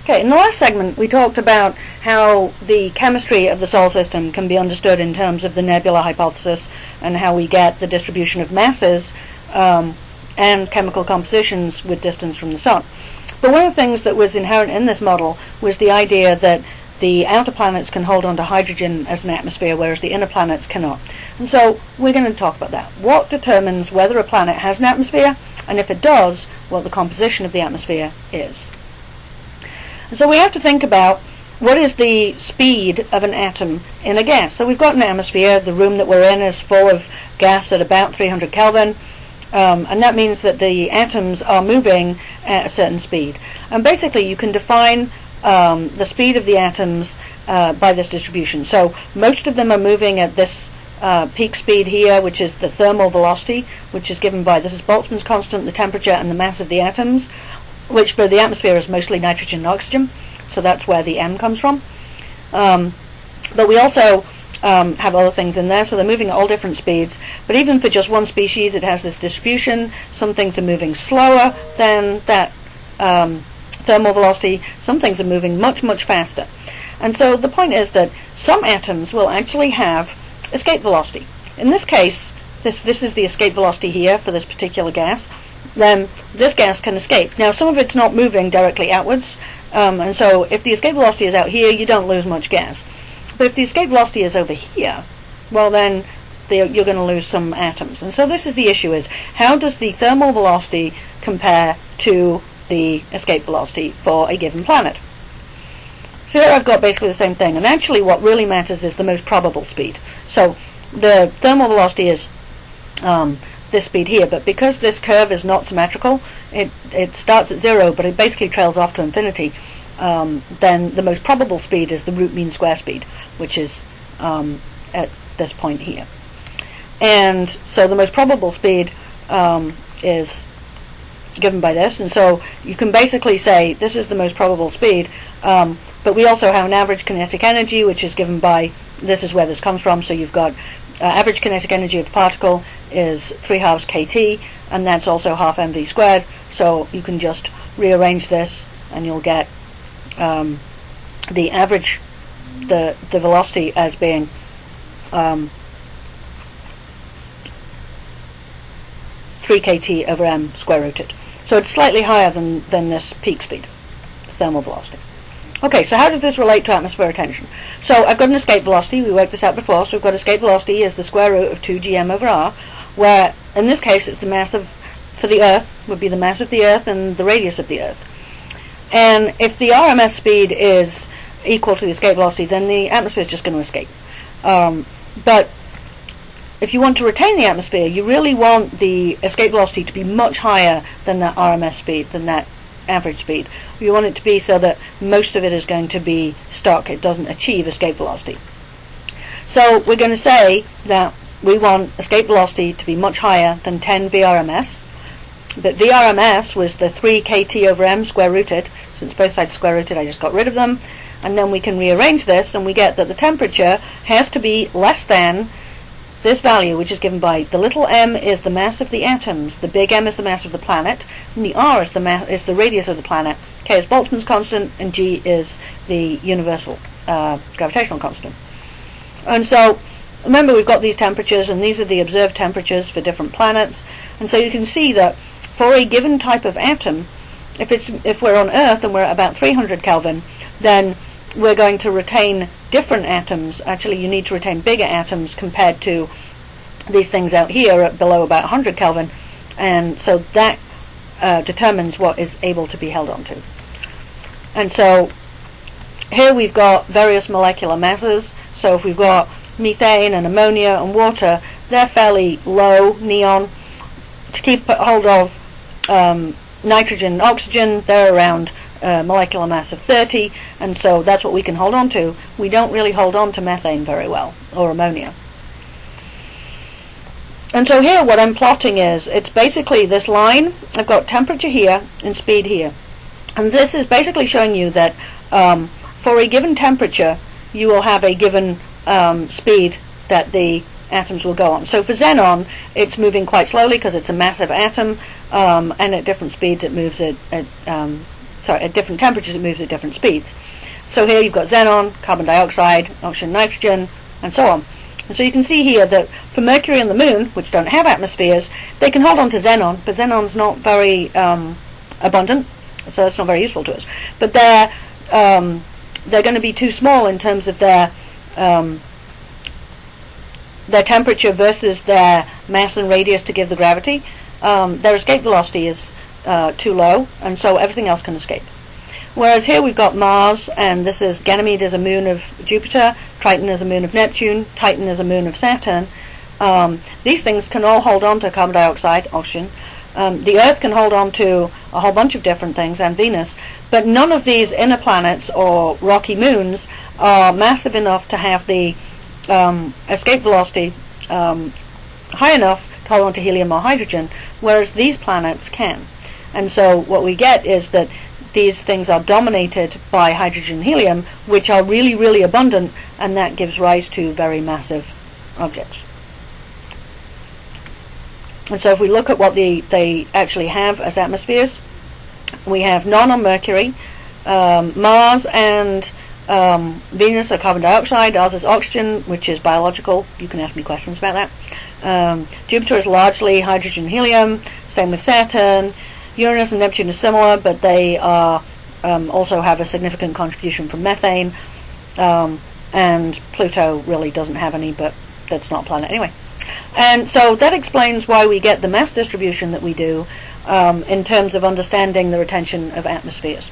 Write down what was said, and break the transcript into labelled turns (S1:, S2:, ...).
S1: Okay, in the last segment we talked about how the chemistry of the solar system can be understood in terms of the nebula hypothesis and how we get the distribution of masses and chemical compositions with distance from the sun. But one of the things that was inherent in this model was the idea that the outer planets can hold on to hydrogen as an atmosphere, whereas the inner planets cannot. And so we're going to talk about that. What determines whether a planet has an atmosphere, and if it does, what the composition of the atmosphere is. And so we have to think about what is the speed of an atom in a gas. So we've got an atmosphere. The room that we're in is full of gas at about 300 Kelvin. And that means that the atoms are moving at a certain speed. And basically you can define the speed of the atoms by this distribution. So most of them are moving at this peak speed here, which is the thermal velocity, which is given by, this is Boltzmann's constant, the temperature and the mass of the atoms, which for the atmosphere is mostly nitrogen and oxygen. So that's where the M comes from. But we also have other things in there, so they're moving at all different speeds. But even for just one species, it has this distribution. Some things are moving slower than that thermal velocity. Some things are moving much, much faster. And so the point is that some atoms will actually have escape velocity. In this case, this is the escape velocity here for this particular gas. Then this gas can escape. Now, some of it's not moving directly outwards, and so if the escape velocity is out here, you don't lose much gas. But if the escape velocity is over here, well then you're going to lose some atoms. And so this is the issue, is how does the thermal velocity compare to the escape velocity for a given planet? So here I've got basically the same thing, and actually what really matters is the most probable speed. So the thermal velocity is this speed here, but because this curve is not symmetrical, it starts at 0, but it basically trails off to infinity. Then the most probable speed is the root mean square speed, which is at this point here. And so the most probable speed is given by this, and so you can basically say this is the most probable speed, but we also have an average kinetic energy, which is given by, this is where this comes from, so you've got average kinetic energy of the particle is 3/2 kT, and that's also half mv squared, so you can just rearrange this and you'll get the average, the velocity as being 3 kT over m square rooted. So it's slightly higher than this peak speed, thermal velocity. Okay, so how does this relate to atmospheric tension? So I've got an escape velocity, we worked this out before, so we've got escape velocity is the square root of 2gm over r, where in this case it's the mass of, for the Earth, would be the mass of the Earth and the radius of the Earth. And if the RMS speed is equal to the escape velocity, then the atmosphere is just going to escape. But if you want to retain the atmosphere, you really want the escape velocity to be much higher than that RMS speed, than that average speed. You want it to be so that most of it is going to be stuck, it doesn't achieve escape velocity. So we're going to say that we want escape velocity to be much higher than 10 VRMS. But VRMS was the 3 kT over m square rooted. Since both sides are square rooted, I just got rid of them. And then we can rearrange this, and we get that the temperature has to be less than this value, which is given by the little m is the mass of the atoms, the big M is the mass of the planet, and the r is the radius of the planet, k is Boltzmann's constant, and g is the universal gravitational constant. And so remember, we've got these temperatures, and these are the observed temperatures for different planets. And so you can see that for a given type of atom, if we're on Earth and we're at about 300 Kelvin, then we're going to retain different atoms. Actually, you need to retain bigger atoms compared to these things out here at below about 100 Kelvin, and so that determines what is able to be held onto. And so here we've got various molecular masses. So if we've got methane and ammonia and water, they're fairly low neon. To keep hold of nitrogen and oxygen, they're around molecular mass of 30, and so that's what we can hold on to. We don't really hold on to methane very well, or ammonia. And so here what I'm plotting is, it's basically this line. I've got temperature here and speed here. And this is basically showing you that for a given temperature, you will have a given speed that the atoms will go on. So for xenon, it's moving quite slowly because it's a massive atom, and at different speeds it moves at at different temperatures it moves at different speeds. So here you've got xenon, carbon dioxide, oxygen, nitrogen, and so on. And so you can see here that for Mercury and the Moon, which don't have atmospheres, they can hold on to xenon, but xenon's not very abundant, so it's not very useful to us. But they're going to be too small in terms of their temperature versus their mass and radius to give the gravity. Their escape velocity is too low, and so everything else can escape. Whereas here we've got Mars, and this is Ganymede is a moon of Jupiter, Triton is a moon of Neptune, Titan is a moon of Saturn. These things can all hold on to carbon dioxide, oxygen. The Earth can hold on to a whole bunch of different things, and Venus, but none of these inner planets or rocky moons are massive enough to have the escape velocity high enough to hold on to helium or hydrogen, whereas these planets can. And so what we get is that these things are dominated by hydrogen and helium, which are really, really abundant, and that gives rise to very massive objects. And so if we look at what they actually have as atmospheres, we have none on Mercury. Mars and Venus are carbon dioxide. Ours is oxygen, which is biological. You can ask me questions about that. Jupiter is largely hydrogen and helium. Same with Saturn. Uranus and Neptune are similar, but they are also have a significant contribution from methane. And Pluto really doesn't have any, but that's not a planet anyway. And so that explains why we get the mass distribution that we do in terms of understanding the retention of atmospheres.